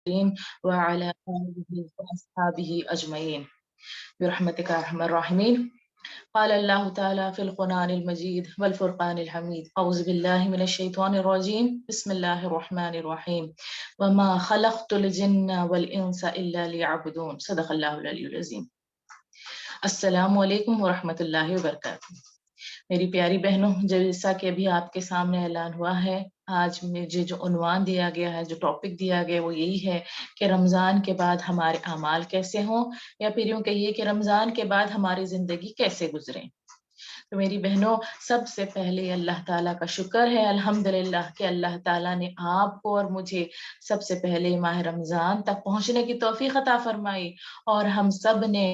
وعلى آله وأصحابه أجمعين برحمتك يا أرحم الراحمين. قال الله تعالى في القرآن المجيد والفرقان الحميد: أعوذ بالله من الشيطان الرجيم، بسم الله الرحمن الرحيم. وما خلقت الجن والإنس إلا ليعبدون. صدق الله العلي العظيم. السلام علیکم ورحمۃ اللہ وبرکاتہ. میری پیاری بہنوں، جیسا کہ ابھی آپ کے سامنے اعلان ہوا ہے، آج مجھے جو عنوان دیا گیا ہے، جو ٹاپک دیا گیا وہ یہی ہے کہ رمضان کے بعد ہمارے اعمال کیسے ہوں، یا پھر یوں کہیے کہ رمضان کے بعد ہماری زندگی کیسے گزرے. تو میری بہنوں، سب سے پہلے اللہ تعالیٰ کا شکر ہے الحمدللہ کہ اللہ تعالیٰ نے آپ کو اور مجھے سب سے پہلے ماہ رمضان تک پہنچنے کی توفیق عطا فرمائی، اور ہم سب نے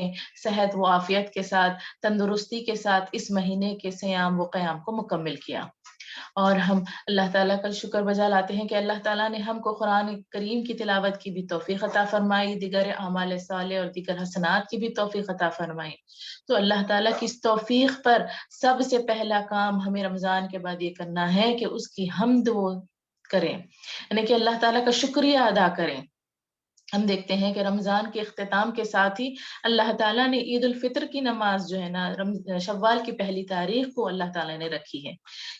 صحت و عافیت کے ساتھ، تندرستی کے ساتھ اس مہینے کے صیام و قیام کو مکمل کیا. اور ہم اللہ تعالیٰ کا شکر بجا لاتے ہیں کہ اللہ تعالیٰ نے ہم کو قرآن کریم کی تلاوت کی بھی توفیق عطا فرمائی، دیگر اعمال صالح اور دیگر حسنات کی بھی توفیق عطا فرمائی. تو اللہ تعالیٰ کی اس توفیق پر سب سے پہلا کام ہمیں رمضان کے بعد یہ کرنا ہے کہ اس کی حمد وہ کریں، یعنی کہ اللہ تعالیٰ کا شکریہ ادا کریں. ہم دیکھتے ہیں کہ رمضان کے اختتام کے ساتھ ہی اللہ تعالیٰ نے عید الفطر کی نماز جو ہے نا شوال کی پہلی تاریخ کو اللہ تعالیٰ نے رکھی ہے.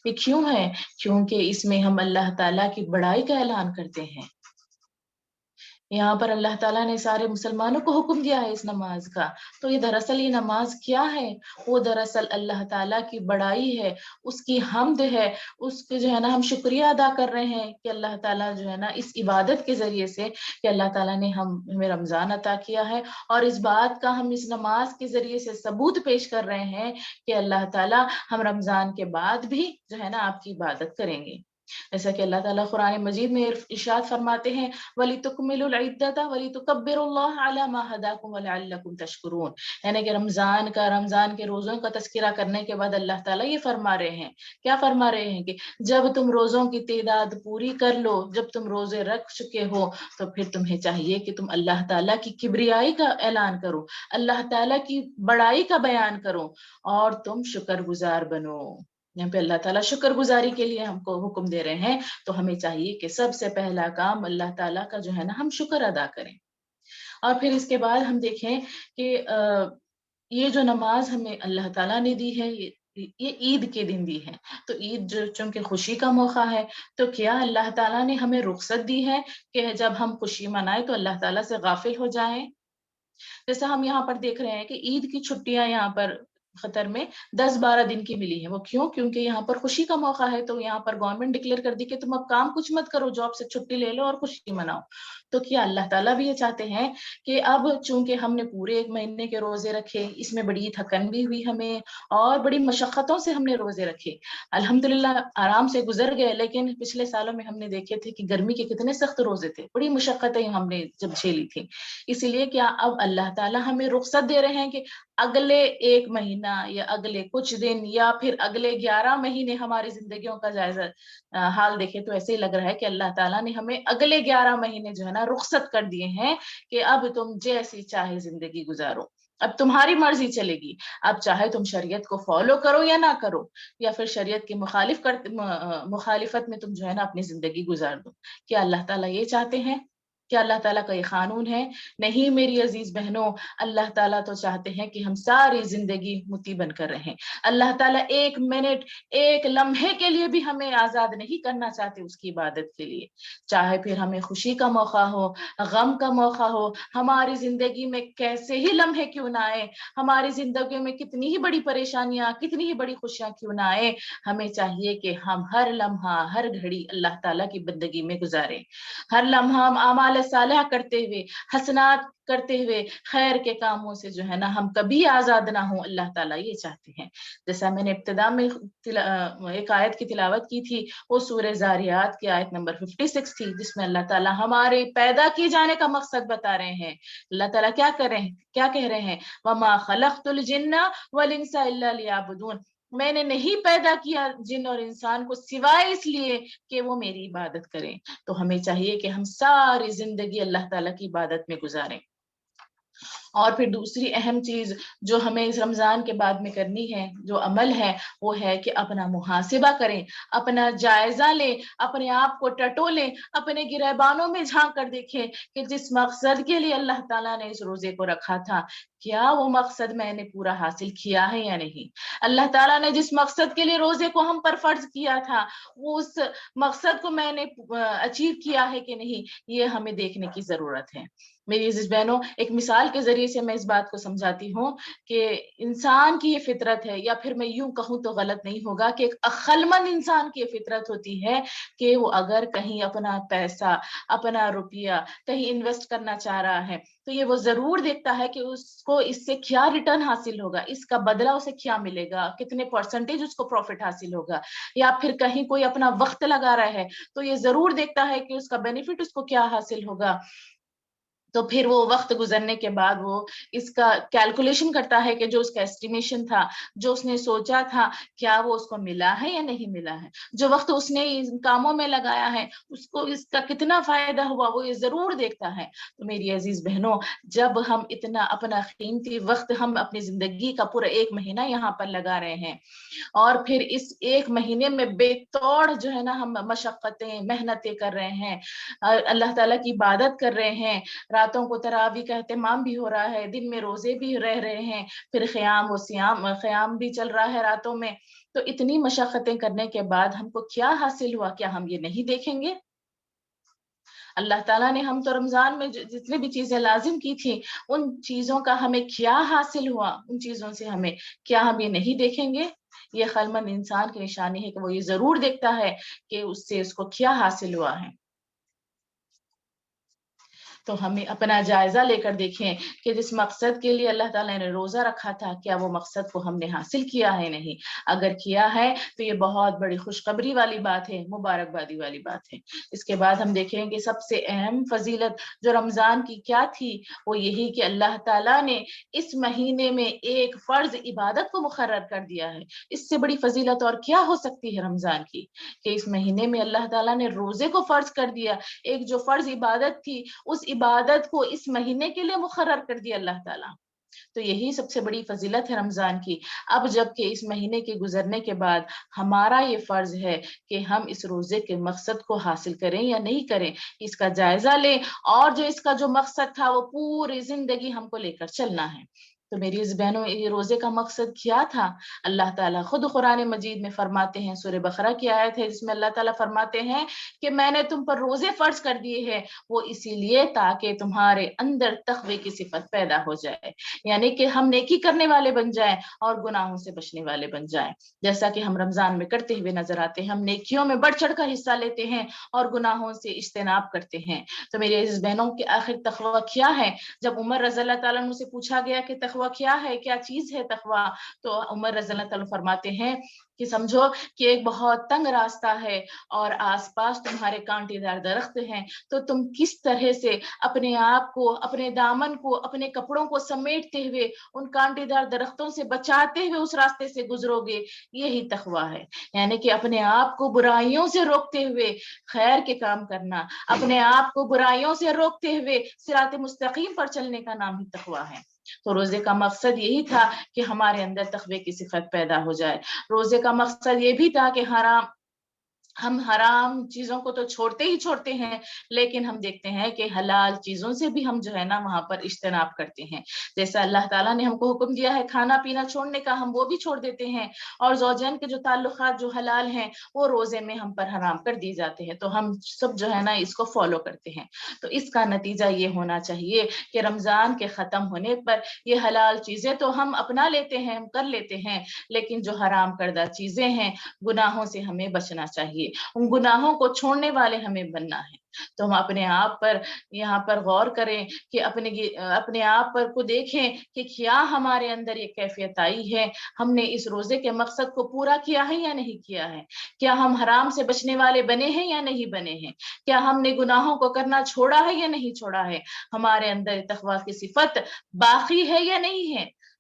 یہ کیوں ہے؟ کیونکہ اس میں ہم اللہ تعالیٰ کی بڑائی کا اعلان کرتے ہیں. یہاں پر اللہ تعالیٰ نے سارے مسلمانوں کو حکم دیا ہے اس نماز کا. تو یہ دراصل یہ نماز کیا ہے؟ وہ دراصل اللہ تعالیٰ کی بڑائی ہے، اس کی حمد ہے، اس کے جو ہے نا ہم شکریہ ادا کر رہے ہیں کہ اللہ تعالیٰ جو ہے نا اس عبادت کے ذریعے سے کہ اللہ تعالیٰ نے ہمیں رمضان عطا کیا ہے، اور اس بات کا ہم اس نماز کے ذریعے سے ثبوت پیش کر رہے ہیں کہ اللہ تعالیٰ ہم رمضان کے بعد بھی جو ہے نا آپ کی عبادت کریں گے. جیسا کہ اللہ تعالیٰ قرآن مجید میں ارشاد فرماتے ہیں: وَلِتُكْمِلُوا الْعِدَّةَ وَلِتُكَبِّرُوا اللَّهَ عَلَى مَا هَدَاكُمْ وَلَعَلَّكُمْ تَشْكُرُونَ. یعنی کہ رمضان کے روزوں کا تذکرہ کرنے کے بعد اللہ تعالیٰ یہ فرما رہے ہیں، کیا فرما رہے ہیں کہ جب تم روزوں کی تعداد پوری کر لو، جب تم روزے رکھ چکے ہو، تو پھر تمہیں چاہیے کہ تم اللہ تعالیٰ کی کبریائی کا اعلان کرو، اللہ تعالیٰ کی بڑائی کا بیان کرو، اور تم شکر گزار بنو. یہاں پہ اللہ تعالیٰ شکر گزاری کے لیے ہم کو حکم دے رہے ہیں. تو ہمیں چاہیے کہ سب سے پہلا کام اللہ تعالیٰ کا جو ہے نا ہم شکر ادا کریں. اور پھر اس کے بعد ہم دیکھیں کہ یہ جو نماز ہمیں اللہ تعالیٰ نے دی ہے، یہ عید کے دن دی ہے. تو عید جو چونکہ خوشی کا موقع ہے، تو کیا اللہ تعالیٰ نے ہمیں رخصت دی ہے کہ جب ہم خوشی منائیں تو اللہ تعالیٰ سے غافل ہو جائیں؟ جیسا ہم یہاں پر دیکھ رہے ہیں کہ عید کی چھٹیاں یہاں پر قطر میں 10-12 دن کی ملی ہے. وہ کیوں؟ کیونکہ یہاں پر خوشی کا موقع ہے. تو یہاں پر گورنمنٹ ڈکلیئر کر دی کہ تم اب کام کچھ مت کرو، جاب سے چھٹی لے لو اور خوشی مناؤ. تو کیا اللہ تعالیٰ بھی یہ چاہتے ہیں کہ اب چونکہ ہم نے پورے 1 مہینے کے روزے رکھے، اس میں بڑی تھکن بھی ہوئی ہمیں اور بڑی مشقتوں سے ہم نے روزے رکھے، الحمدللہ آرام سے گزر گئے، لیکن پچھلے سالوں میں ہم نے دیکھے تھے کہ گرمی کے کتنے سخت روزے تھے، بڑی مشقتیں ہم نے جب جھیلی تھی. اسی لیے کیا اب اللہ تعالیٰ ہمیں رخصت دے رہے ہیں کہ اگلے 1 مہینہ یا اگلے کچھ دن یا پھر اگلے 11 مہینے ہماری زندگیوں کا جائزہ حال دیکھے تو ایسے ہی لگ رہا ہے کہ اللہ تعالیٰ نے ہمیں اگلے 11 مہینے جو ہے نا رخصت کر دیے ہیں کہ اب تم جیسی چاہے زندگی گزارو، اب تمہاری مرضی چلے گی. اب چاہے تم شریعت کو فالو کرو یا نہ کرو، یا پھر شریعت کی مخالفت میں تم جو ہے نا اپنی زندگی گزار دو. کیا اللہ تعالیٰ یہ چاہتے ہیں؟ کیا اللہ تعالیٰ کا یہ قانون ہے؟ نہیں میری عزیز بہنوں، اللہ تعالیٰ تو چاہتے ہیں کہ ہم ساری زندگی متی بن کر رہیں. اللہ تعالیٰ 1 منٹ 1 لمحے کے لیے بھی ہمیں آزاد نہیں کرنا چاہتے اس کی عبادت کے لیے. چاہے پھر ہمیں خوشی کا موقع ہو، غم کا موقع ہو، ہماری زندگی میں کیسے ہی لمحے کیوں نہ آئے، ہماری زندگی میں کتنی ہی بڑی پریشانیاں، کتنی ہی بڑی خوشیاں کیوں نہ آئے، ہمیں چاہیے کہ ہم ہر لمحہ ہر گھڑی اللہ تعالیٰ کی بندگی میں گزاریں. ہر لمحہ ہم اعمال صالحہ کرتے ہوئے، حسنات کرتے ہوئے، خیر کے کاموں سے جو ہے نا ہم کبھی آزاد نہ ہوں. اللہ تعالیٰ یہ چاہتے ہیں. جیسا میں نے ابتدا میں ایک آیت کی تلاوت کی تھی، وہ سورہ زاریات کی آیت نمبر 56 تھی، جس میں اللہ تعالیٰ ہمارے پیدا کیے جانے کا مقصد بتا رہے ہیں. اللہ تعالیٰ کیا کہہ رہے ہیں؟ وَمَا خَلَقْتُ الْجِنَّ وَالْإِنسَ إِلَّا لِيَعْبُدُونَ. میں نے نہیں پیدا کیا جن اور انسان کو سوائے اس لیے کہ وہ میری عبادت کریں. تو ہمیں چاہیے کہ ہم ساری زندگی اللہ تعالیٰ کی عبادت میں گزاریں. اور پھر دوسری اہم چیز جو ہمیں اس رمضان کے بعد میں کرنی ہے، جو عمل ہے، وہ ہے کہ اپنا محاسبہ کریں، اپنا جائزہ لیں، اپنے آپ کو ٹٹولیں، اپنے گریبانوں میں جھانک کر دیکھیں کہ جس مقصد کے لیے اللہ تعالیٰ نے اس روزے کو رکھا تھا، کیا وہ مقصد میں نے پورا حاصل کیا ہے یا نہیں؟ اللہ تعالیٰ نے جس مقصد کے لیے روزے کو ہم پر فرض کیا تھا، وہ اس مقصد کو میں نے اچیو کیا ہے کہ نہیں، یہ ہمیں دیکھنے کی ضرورت ہے۔ میری عزیز بہنوں، ایک مثال کے ذریعے سے میں اس بات کو سمجھاتی ہوں کہ انسان کی یہ فطرت ہے، یا پھر میں یوں کہوں تو غلط نہیں ہوگا، کہ ایک عقل مند انسان کی یہ فطرت ہوتی ہے کہ وہ اگر کہیں اپنا پیسہ، اپنا روپیہ کہیں انویسٹ کرنا چاہ رہا ہے، تو یہ وہ ضرور دیکھتا ہے کہ اس کو اس سے کیا ریٹرن حاصل ہوگا، اس کا بدلہ اسے کیا ملے گا، کتنے پرسنٹیج اس کو پروفٹ حاصل ہوگا، یا پھر کہیں کوئی اپنا وقت لگا رہا ہے تو یہ ضرور دیکھتا ہے کہ اس کا بینیفٹ اس کو کیا حاصل ہوگا۔ تو پھر وہ وقت گزرنے کے بعد وہ اس کا کیلکولیشن کرتا ہے کہ جو اس کا ایسٹیمیشن تھا، جو اس نے سوچا تھا، کیا وہ اس کو ملا ہے یا نہیں ملا ہے، جو وقت اس نے ان کاموں میں لگایا ہے اس کو اس کا کتنا فائدہ ہوا، وہ یہ ضرور دیکھتا ہے۔ تو میری عزیز بہنوں، جب ہم اتنا اپنا قیمتی وقت ہم اپنی زندگی کا پورا 1 مہینہ یہاں پر لگا رہے ہیں، اور پھر اس 1 مہینے میں بے توڑ جو ہے نا ہم مشقتیں، محنتیں کر رہے ہیں، اللہ تعالیٰ کی عبادت کر رہے ہیں، راتوں کو تراویح کا اہتمام بھی ہو رہا ہے، دن میں روزے بھی رہ رہے ہیں، پھر قیام بھی چل رہا ہے راتوں میں، تو اتنی مشقتیں کرنے کے بعد ہم کو کیا حاصل ہوا، کیا ہم یہ نہیں دیکھیں گے؟ اللہ تعالیٰ نے ہم تو رمضان میں جتنی بھی چیزیں لازم کی تھی، ان چیزوں کا ہمیں کیا حاصل ہوا، ان چیزوں سے ہمیں کیا ہم یہ نہیں دیکھیں گے؟ یہ عقل مند انسان کی نشانی ہے کہ وہ یہ ضرور دیکھتا ہے کہ اس سے اس کو کیا حاصل ہوا ہے۔ تو ہمیں اپنا جائزہ لے کر دیکھیں کہ جس مقصد کے لیے اللہ تعالیٰ نے روزہ رکھا تھا، کیا وہ مقصد کو ہم نے حاصل کیا ہے نہیں؟ اگر کیا ہے تو یہ بہت بڑی خوشخبری والی بات ہے، مبارکبادی والی بات ہے۔ اس کے بعد ہم دیکھیں کہ سب سے اہم فضیلت جو رمضان کی کیا تھی، وہ یہی کہ اللہ تعالیٰ نے اس مہینے میں ایک فرض عبادت کو مقرر کر دیا ہے۔ اس سے بڑی فضیلت اور کیا ہو سکتی ہے رمضان کی، کہ اس مہینے میں اللہ تعالیٰ نے روزے کو فرض کر دیا، ایک جو فرض عبادت تھی اس عبادت کو اس مہینے کے لیے مقرر کر دیا اللہ تعالیٰ۔ تو یہی سب سے بڑی فضیلت ہے رمضان کی۔ اب جب کہ اس مہینے کے گزرنے کے بعد ہمارا یہ فرض ہے کہ ہم اس روزے کے مقصد کو حاصل کریں یا نہیں کریں، اس کا جائزہ لیں، اور جو اس کا جو مقصد تھا وہ پوری زندگی ہم کو لے کر چلنا ہے۔ تو میری اس بہنوں، یہ روزے کا مقصد کیا تھا؟ اللہ تعالیٰ خود قرآن مجید میں فرماتے ہیں، سورہ بقرہ کی آیت ہے جس میں اللہ تعالیٰ فرماتے ہیں کہ میں نے تم پر روزے فرض کر دیے ہیں، وہ اسی لیے تاکہ تمہارے اندر تقوی کی صفت پیدا ہو جائے، یعنی کہ ہم نیکی کرنے والے بن جائیں اور گناہوں سے بچنے والے بن جائیں، جیسا کہ ہم رمضان میں کرتے ہوئے نظر آتے ہیں۔ ہم نیکیوں میں بڑھ چڑھ کر حصہ لیتے ہیں اور گناہوں سے اجتناب کرتے ہیں۔ تو میرے عزیز بہنوں کے آخر تقوی کیا ہے؟ جب عمر رضی اللہ تعالیٰ عنہ سے پوچھا گیا کہ تقوی کیا ہے، کیا چیز ہے تقوی، تو عمر رضی اللہ تعالیٰ فرماتے ہیں کہ سمجھو کہ ایک بہت تنگ راستہ ہے اور آس پاس تمہارے کانٹے دار درخت ہیں، تو تم کس طرح سے اپنے آپ کو، اپنے دامن کو، اپنے کپڑوں کو سمیٹتے ہوئے ان کانٹے دار درختوں سے بچاتے ہوئے اس راستے سے گزرو گے، یہی تقوی ہے۔ یعنی کہ اپنے آپ کو برائیوں سے روکتے ہوئے خیر کے کام کرنا، اپنے آپ کو برائیوں سے روکتے ہوئے صراط مستقیم پر چلنے کا نام ہی تقوی ہے۔ تو روزے کا مقصد یہی تھا کہ ہمارے اندر تقوی کی صفت پیدا ہو جائے۔ روزے کا مقصد یہ بھی تھا کہ ہم حرام چیزوں کو تو چھوڑتے ہی چھوڑتے ہیں، لیکن ہم دیکھتے ہیں کہ حلال چیزوں سے بھی ہم جو ہے نا وہاں پر اجتناب کرتے ہیں۔ جیسا اللہ تعالیٰ نے ہم کو حکم دیا ہے کھانا پینا چھوڑنے کا، ہم وہ بھی چھوڑ دیتے ہیں، اور زوجین کے جو تعلقات جو حلال ہیں وہ روزے میں ہم پر حرام کر دی جاتے ہیں، تو ہم سب جو ہے نا اس کو فالو کرتے ہیں۔ تو اس کا نتیجہ یہ ہونا چاہیے کہ رمضان کے ختم ہونے پر یہ حلال چیزیں تو ہم اپنا لیتے ہیں، ہم کر لیتے ہیں، لیکن جو حرام کردہ چیزیں ہیں، گناہوں سے ہمیں بچنا چاہیے، ان گناہوں کو چھوڑنے والے ہمیں بننا ہے۔ تو ہم اپنے آپ پر یہاں پر غور کریں کہ اپنے آپ پر کو دیکھیں کہ کیا ہمارے اندر یہ کیفیت آئی ہے، ہم نے اس روزے کے مقصد کو پورا کیا ہے یا نہیں کیا ہے، کیا ہم حرام سے بچنے والے بنے ہیں یا نہیں بنے ہیں، کیا ہم نے گناہوں کو کرنا چھوڑا ہے یا نہیں چھوڑا ہے، ہمارے اندر تقویٰ کی صفت باقی ہے یا نہیں ہے۔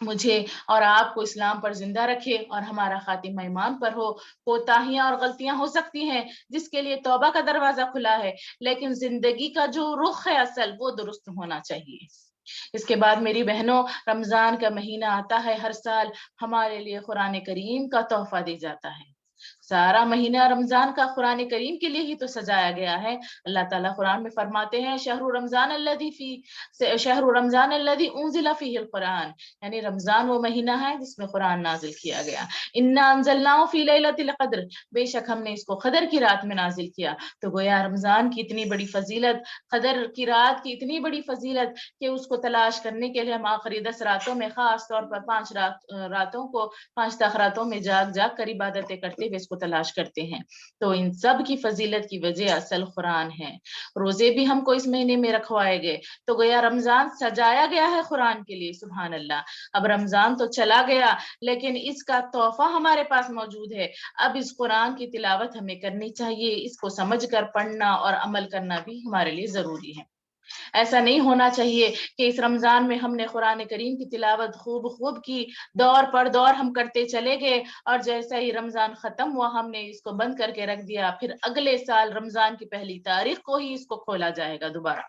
مجھے اور آپ کو اسلام پر زندہ رکھے اور ہمارا خاتمہ ایمان پر ہو۔ کوتاہیاں اور غلطیاں ہو سکتی ہیں جس کے لیے توبہ کا دروازہ کھلا ہے، لیکن زندگی کا جو رخ ہے اصل وہ درست ہونا چاہیے۔ اس کے بعد میری بہنوں، رمضان کا مہینہ آتا ہے، ہر سال ہمارے لیے قرآن کریم کا تحفہ دی جاتا ہے۔ سارا مہینہ رمضان کا قرآن کریم کے لیے ہی تو سجایا گیا ہے۔ اللہ تعالیٰ قرآن میں فرماتے ہیں شہر رمضان الذی انزل فیہ القرآن، یعنی رمضان وہ مہینہ ہے جس میں قرآن نازل کیا گیا۔ انا انزلناہ فی لیلۃ القدر، بے شک ہم نے اس کو قدر کی رات میں نازل کیا۔ تو گویا رمضان کی اتنی بڑی فضیلت، قدر کی رات کی اتنی بڑی فضیلت کہ اس کو تلاش کرنے کے لیے ہم آخری 10 راتوں میں، خاص طور پر 5 راتوں کو، 5 تخراتوں میں جاگ جاگ کر عبادتیں کرتے ہوئے اس کو تلاش کرتے ہیں۔ تو ان سب کی فضیلت کی وجہ اصل قرآن ہے۔ روزے بھی ہم کو اس مہینے میں رکھوائے گئے، تو گویا رمضان سجایا گیا ہے قرآن کے لیے، سبحان اللہ۔ اب رمضان تو چلا گیا لیکن اس کا تحفہ ہمارے پاس موجود ہے۔ اب اس قرآن کی تلاوت ہمیں کرنی چاہیے، اس کو سمجھ کر پڑھنا اور عمل کرنا بھی ہمارے لیے ضروری ہے۔ ایسا نہیں ہونا چاہیے کہ اس رمضان میں ہم نے قرآن کریم کی تلاوت خوب کی، دور پر دور ہم کرتے چلے گئے، اور جیسا ہی رمضان ختم ہوا ہم نے اس کو بند کر کے رکھ دیا، پھر اگلے سال رمضان کی پہلی تاریخ کو ہی اس کو کھولا جائے گا دوبارہ۔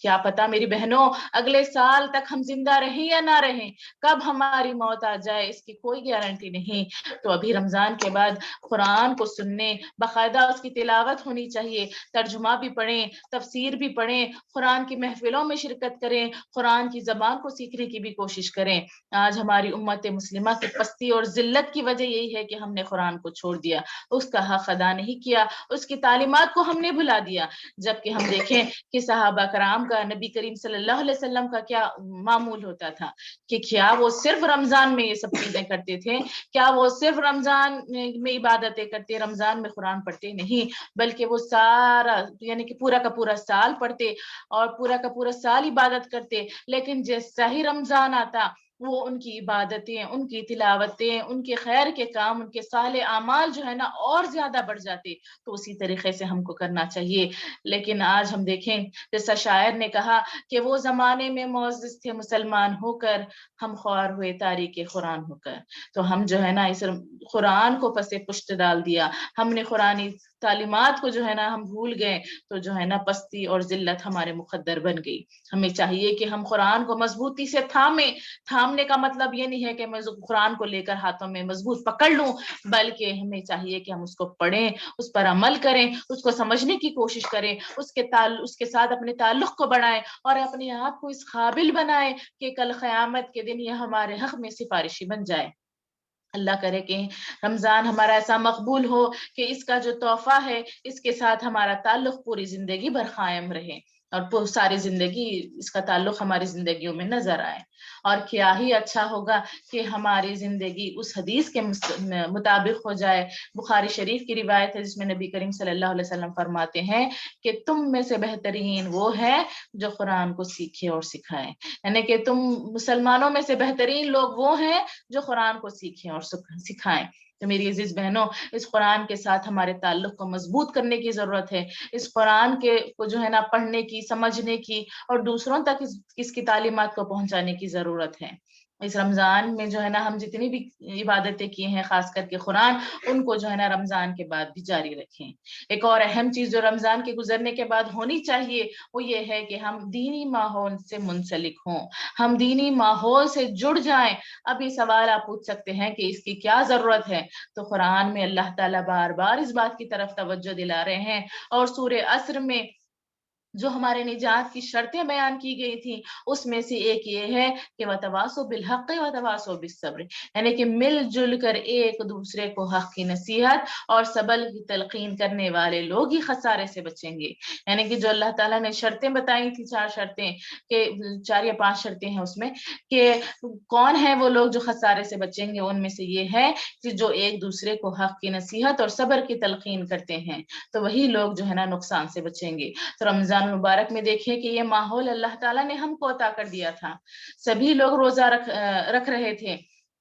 کیا پتا میری بہنوں اگلے سال تک ہم زندہ رہیں یا نہ رہیں، کب ہماری موت آ جائے اس کی کوئی گارنٹی نہیں۔ تو ابھی رمضان کے بعد قرآن کو سننے، باقاعدہ اس کی تلاوت ہونی چاہیے، ترجمہ بھی پڑھیں، تفسیر بھی پڑھیں، قرآن کی محفلوں میں شرکت کریں، قرآن کی زبان کو سیکھنے کی بھی کوشش کریں۔ آج ہماری امت مسلمہ کی پستی اور ذلت کی وجہ یہی ہے کہ ہم نے قرآن کو چھوڑ دیا، اس کا حق ادا نہیں کیا، اس کی تعلیمات کو ہم نے بھلا دیا۔ جبکہ ہم دیکھیں کہ صحابہ کرام کا، نبی کریم صلی اللہ علیہ وسلم کا کیا معمول ہوتا تھا، کہ کیا وہ صرف رمضان میں یہ سب چیزیں کرتے تھے؟ کیا وہ صرف رمضان میں عبادتیں کرتے، رمضان میں قرآن پڑھتے؟ نہیں، بلکہ وہ سارا یعنی کہ پورا کا پورا سال پڑھتے اور پورا کا پورا سال عبادت کرتے، لیکن جیسا ہی رمضان آتا وہ ان کی عبادتیں، ان کی تلاوتیں، ان کے خیر کے کام، ان کے صالح اعمال جو ہے نا اور زیادہ بڑھ جاتے۔ تو اسی طریقے سے ہم کو کرنا چاہیے۔ لیکن آج ہم دیکھیں جیسا شاعر نے کہا کہ وہ زمانے میں معزز تھے مسلمان ہو کر، ہم خوار ہوئے تاریک قرآن ہو کر۔ تو ہم جو ہے نا اس قرآن کو پس پشت ڈال دیا، ہم نے قرآنی تعلیمات کو جو ہے نا ہم بھول گئے، تو جو ہے نا پستی اور ذلت ہمارے مقدر بن گئی۔ ہمیں چاہیے کہ ہم قرآن کو مضبوطی سے تھامیں۔ تھامنے کا مطلب یہ نہیں ہے کہ میں قرآن کو لے کر ہاتھوں میں مضبوط پکڑ لوں، بلکہ ہمیں چاہیے کہ ہم اس کو پڑھیں، اس پر عمل کریں، اس کو سمجھنے کی کوشش کریں، اس کے ساتھ اپنے تعلق کو بڑھائیں اور اپنے آپ کو اس قابل بنائیں کہ کل قیامت کے دن یہ ہمارے حق میں سفارشی بن جائے۔ اللہ کرے کہ رمضان ہمارا ایسا مقبول ہو کہ اس کا جو تحفہ ہے اس کے ساتھ ہمارا تعلق پوری زندگی بھر قائم رہے، اور ساری زندگی اس کا تعلق ہماری زندگیوں میں نظر آئے۔ اور کیا ہی اچھا ہوگا کہ ہماری زندگی اس حدیث کے مطابق ہو جائے۔ بخاری شریف کی روایت ہے جس میں نبی کریم صلی اللہ علیہ وسلم فرماتے ہیں کہ تم میں سے بہترین وہ ہے جو قرآن کو سیکھے اور سکھائے، یعنی کہ تم مسلمانوں میں سے بہترین لوگ وہ ہیں جو قرآن کو سیکھیں اور سکھائیں۔ تو میری عزیز بہنوں، اس قرآن کے ساتھ ہمارے تعلق کو مضبوط کرنے کی ضرورت ہے، اس قرآن کو جو ہے نا پڑھنے کی، سمجھنے کی اور دوسروں تک اس کی تعلیمات کو پہنچانے کی ضرورت ہے۔ اس رمضان میں جو ہے نا ہم جتنی بھی عبادتیں کی ہیں، خاص کر کے قرآن، ان کو جو ہے نا رمضان کے بعد بھی جاری رکھیں۔ ایک اور اہم چیز جو رمضان کے گزرنے کے بعد ہونی چاہیے وہ یہ ہے کہ ہم دینی ماحول سے منسلک ہوں، ہم دینی ماحول سے جڑ جائیں۔ اب یہ سوال آپ پوچھ سکتے ہیں کہ اس کی کیا ضرورت ہے؟ تو قرآن میں اللہ تعالیٰ بار بار اس بات کی طرف توجہ دلا رہے ہیں، اور سورہ عصر میں جو ہمارے نجات کی شرطیں بیان کی گئی تھیں اس میں سے ایک یہ ہے کہ وتواصوا بالحق وتواصوا بالصبر، یعنی کہ مل جل کر ایک دوسرے کو حق کی نصیحت اور صبر کی تلقین کرنے والے لوگ ہی خسارے سے بچیں گے۔ یعنی کہ جو اللہ تعالیٰ نے شرطیں بتائی تھی، 4 شرطیں، کہ 4 یا 5 شرطیں ہیں اس میں، کہ کون ہیں وہ لوگ جو خسارے سے بچیں گے، ان میں سے یہ ہے کہ جو ایک دوسرے کو حق کی نصیحت اور صبر کی تلقین کرتے ہیں، تو وہی لوگ جو ہے نا نقصان سے بچیں گے۔ تو رمضان مبارک میں دیکھیں کہ یہ ماحول اللہ تعالیٰ نے ہم کو عطا کر دیا تھا، سبھی لوگ روزہ رکھ رہے تھے،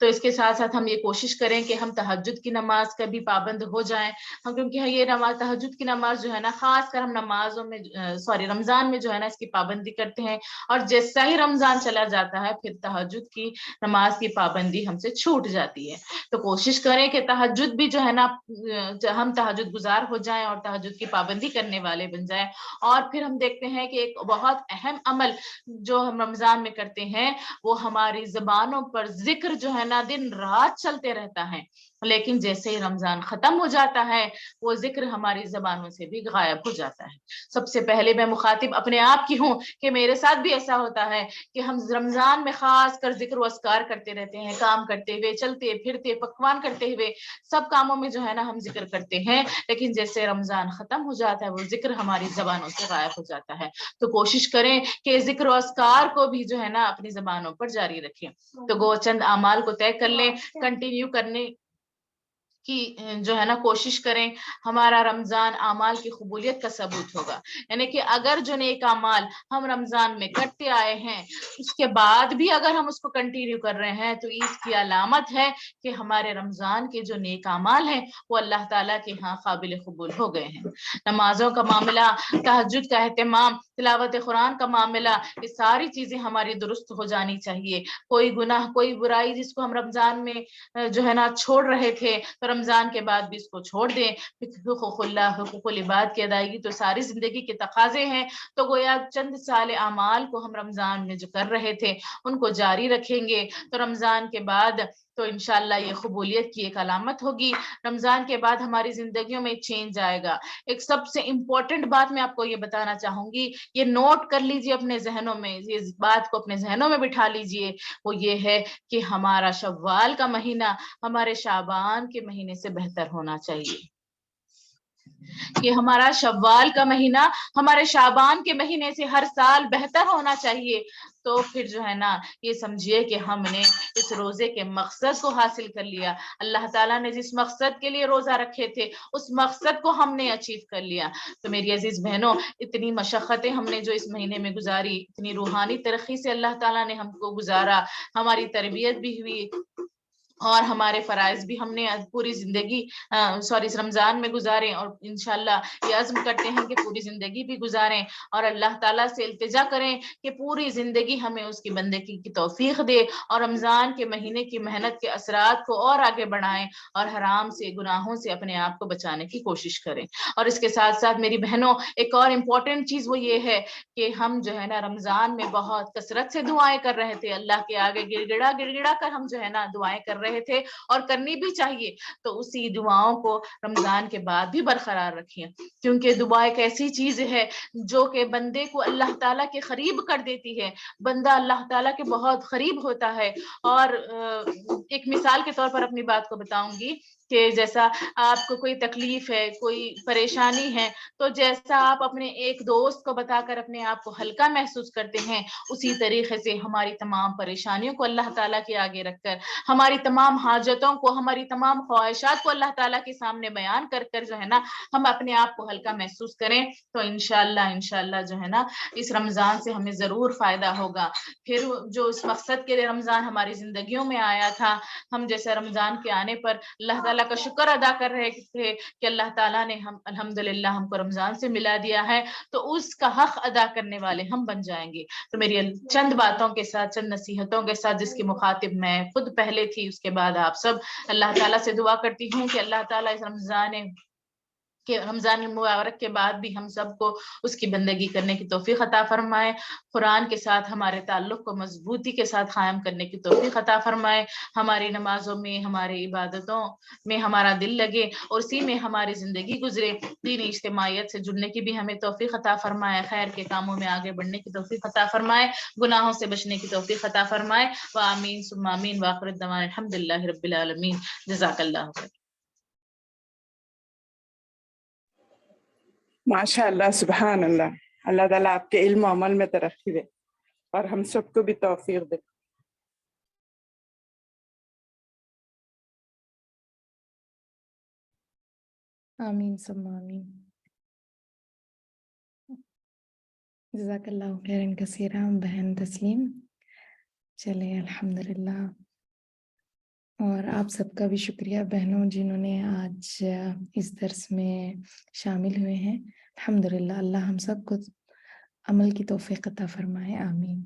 تو اس کے ساتھ ساتھ ہم یہ کوشش کریں کہ ہم تہجد کی نماز کا بھی پابند ہو جائیں ہم، کیونکہ یہ نماز تہجد کی نماز جو ہے نا خاص کر ہم نمازوں میں رمضان میں جو ہے نا اس کی پابندی کرتے ہیں، اور جیسا ہی رمضان چلا جاتا ہے پھر تہجد کی نماز کی پابندی ہم سے چھوٹ جاتی ہے۔ تو کوشش کریں کہ تہجد بھی جو ہے نا ہم تہجد گزار ہو جائیں اور تہجد کی پابندی کرنے والے بن جائیں۔ اور پھر ہم دیکھتے ہیں کہ ایک بہت اہم عمل جو ہم رمضان میں کرتے ہیں وہ ہماری زبانوں پر ذکر جو ہے نا دن رات چلتے رہتا ہے، لیکن جیسے ہی رمضان ختم ہو جاتا ہے وہ ذکر ہماری زبانوں سے بھی غائب ہو جاتا ہے۔ سب سے پہلے میں مخاطب اپنے آپ کی ہوں کہ میرے ساتھ بھی ایسا ہوتا ہے کہ ہم رمضان میں خاص کر ذکر و اذکار کرتے رہتے ہیں، کام کرتے ہوئے، چلتے پھرتے، پکوان کرتے ہوئے، سب کاموں میں جو ہے نا ہم ذکر کرتے ہیں، لیکن جیسے رمضان ختم ہو جاتا ہے وہ ذکر ہماری زبانوں سے غائب ہو جاتا ہے۔ تو کوشش کریں کہ ذکر و اذکار کو بھی جو ہے نا اپنی زبانوں پر جاری رکھیں۔ تو گو چند اعمال کو طے کر لیں، کنٹینیو کرنے کی جو ہے نا کوشش کریں، ہمارا رمضان اعمال کی قبولیت کا ثبوت ہوگا۔ یعنی کہ اگر جو نیک اعمال ہم رمضان میں کرتے آئے ہیں اس کے بعد بھی اگر ہم اس کو کنٹینیو کر رہے ہیں تو اس کی علامت ہے کہ ہمارے رمضان کے جو نیک اعمال ہیں وہ اللہ تعالیٰ کے ہاں قابل قبول ہو گئے ہیں۔ نمازوں کا معاملہ، تہجد کا اہتمام، تلاوت قرآن کا معاملہ، یہ ساری چیزیں ہماری درست ہو جانی چاہیے۔ کوئی گناہ، کوئی برائی جس کو ہم رمضان میں جو ہے نا چھوڑ رہے تھے تو رمضان کے بعد بھی اس کو چھوڑ دیں۔ حقوق اللہ، حقوق العباد کی ادائیگی تو ساری زندگی کے تقاضے ہیں، تو گویا چند سال اعمال کو ہم رمضان میں جو کر رہے تھے ان کو جاری رکھیں گے تو رمضان کے بعد تو انشاءاللہ یہ قبولیت کی ایک علامت ہوگی۔ رمضان کے بعد ہماری زندگیوں میں چینج آئے گا۔ ایک سب سے امپورٹنٹ بات میں آپ کو یہ بتانا چاہوں گی، یہ نوٹ کر لیجئے اپنے ذہنوں میں، اس بات کو اپنے ذہنوں میں بٹھا لیجئے، وہ یہ ہے کہ ہمارا شوال کا مہینہ ہمارے شعبان کے مہینے سے بہتر ہونا چاہیے، کہ ہمارا شوال کا مہینہ ہمارے شعبان کے مہینے سے ہر سال بہتر ہونا چاہیے۔ تو پھر جو ہے نا یہ سمجھیے کہ ہم نے اس روزے کے مقصد کو حاصل کر لیا، اللہ تعالیٰ نے جس مقصد کے لیے روزہ رکھے تھے اس مقصد کو ہم نے اچیو کر لیا۔ تو میری عزیز بہنوں، اتنی مشقتیں ہم نے جو اس مہینے میں گزاری، اتنی روحانی ترقی سے اللہ تعالیٰ نے ہم کو گزارا، ہماری تربیت بھی ہوئی اور ہمارے فرائض بھی ہم نے پوری زندگی اس رمضان میں گزارے، اور انشاءاللہ یہ عزم کرتے ہیں کہ پوری زندگی بھی گزاریں، اور اللہ تعالیٰ سے التجا کریں کہ پوری زندگی ہمیں اس کی بندگی کی توفیق دے اور رمضان کے مہینے کی محنت کے اثرات کو اور آگے بڑھائیں اور حرام سے، گناہوں سے اپنے آپ کو بچانے کی کوشش کریں۔ اور اس کے ساتھ ساتھ میری بہنوں ایک اور امپورٹنٹ چیز وہ یہ ہے کہ ہم جو ہے نا رمضان میں بہت کثرت سے دعائیں کر رہے تھے، اللہ کے آگے گڑ گڑا گڑ گڑا کر ہم جو ہے نا دعائیں کر رہے تھے، اور کرنی بھی چاہیے۔ تو اسی دعاؤں کو رمضان کے بعد بھی برقرار رکھیں، کیونکہ دعا ایک ایسی چیز ہے جو کہ بندے کو اللہ تعالیٰ کے قریب کر دیتی ہے، بندہ اللہ تعالیٰ کے بہت قریب ہوتا ہے۔ اور ایک مثال کے طور پر اپنی بات کو بتاؤں گی کہ جیسا آپ کو کوئی تکلیف ہے، کوئی پریشانی ہے، تو جیسا آپ اپنے ایک دوست کو بتا کر اپنے آپ کو ہلکا محسوس کرتے ہیں، اسی طریقے سے ہماری تمام پریشانیوں کو اللہ تعالیٰ کے آگے رکھ کر، ہماری تمام حاجتوں کو، ہماری تمام خواہشات کو اللہ تعالیٰ کے سامنے بیان کر کر جو ہے نا ہم اپنے آپ کو ہلکا محسوس کریں، تو انشاءاللہ جو ہے نا اس رمضان سے ہمیں ضرور فائدہ ہوگا۔ پھر جو اس مقصد کے لیے رمضان ہماری زندگیوں میں آیا تھا، ہم جیسے رمضان کے آنے پر اللہ تعالیٰ کا شکر ادا کر رہے تھے کہ اللہ تعالیٰ نے الحمدللہ ہم کو رمضان سے ملا دیا ہے، تو اس کا حق ادا کرنے والے ہم بن جائیں گے۔ تو میری چند باتوں کے ساتھ، چند نصیحتوں کے ساتھ، جس کی مخاطب میں خود پہلے تھی، اس کے بعد آپ سب، اللہ تعالیٰ سے دعا کرتی ہوں کہ اللہ تعالیٰ اس رمضان المبارک کے بعد بھی ہم سب کو اس کی بندگی کرنے کی توفیق عطا فرمائے، قرآن کے ساتھ ہمارے تعلق کو مضبوطی کے ساتھ قائم کرنے کی توفیق عطا فرمائے، ہماری نمازوں میں، ہماری عبادتوں میں ہمارا دل لگے اور اسی میں ہماری زندگی گزرے، دینی اجتماعیت سے جڑنے کی بھی ہمیں توفیق عطا فرمائے، خیر کے کاموں میں آگے بڑھنے کی توفیق عطا فرمائے، گناہوں سے بچنے کی توفیق عطا فرمائے، وآمین ثم آمین، وآخر الدعوانا الحمدللہ رب العالمین، جزاک اللہ خیر۔ ماشاء اللہ، سبحان اللہ، اللہ تعالیٰ آپ کے علم و عمل میں ترقی دے اور ہم سب کو بھی توفیق دے۔ آمین ثم آمین۔ جزاک اللہ خیرا کثیرا بہن تسلیم۔ چلے الحمدللہ اور آپ سب کا بھی شکریہ بہنوں جنہوں نے آج اس درس میں شامل ہوئے ہیں. الحمدللہ اللہ ہم سب کو عمل کی توفیق عطا فرمائے. آمین.